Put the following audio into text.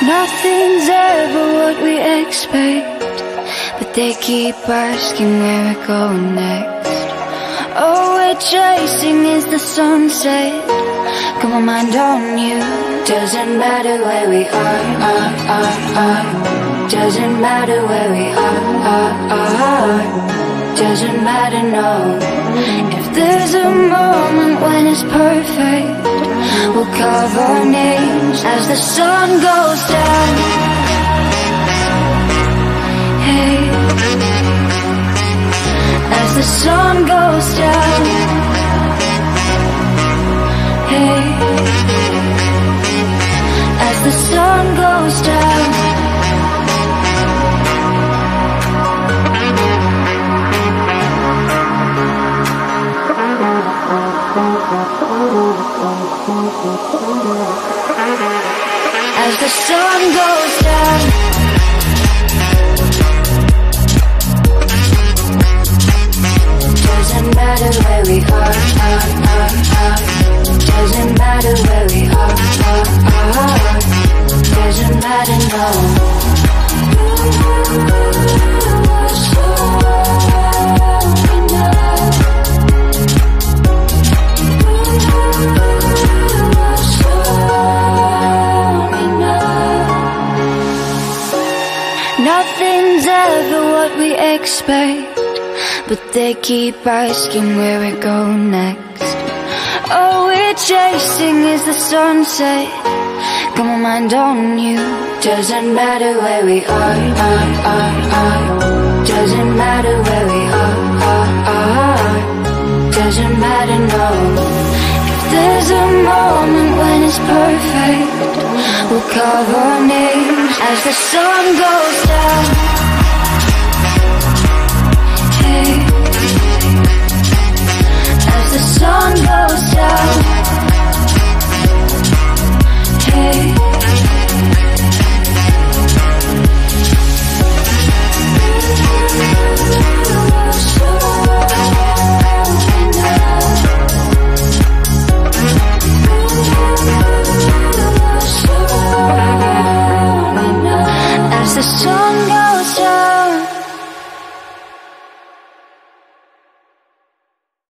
Nothing's ever what we expect, but they keep asking where we're going next. All we're chasing is the sunset. Got my mind on you. Doesn't matter where we are. Doesn't matter where we are. Doesn't matter, no. If there's a moment when it's perfect, we'll carve our names as the sun goes down. Hey, as the sun goes down. Hey, as the sun goes down. As the sun goes down. Doesn't matter where we are. Doesn't matter where we are. Doesn't matter, no. Nothing's ever what we expect, but they keep asking where we're going next. All we're chasing is the sunset. Got my mind on you. Doesn't matter where we are. Doesn't matter where we are. Doesn't matter, no. If there's a moment when it's perfect, we'll carve our names as the sun goes down. Hey, as the sun goes down.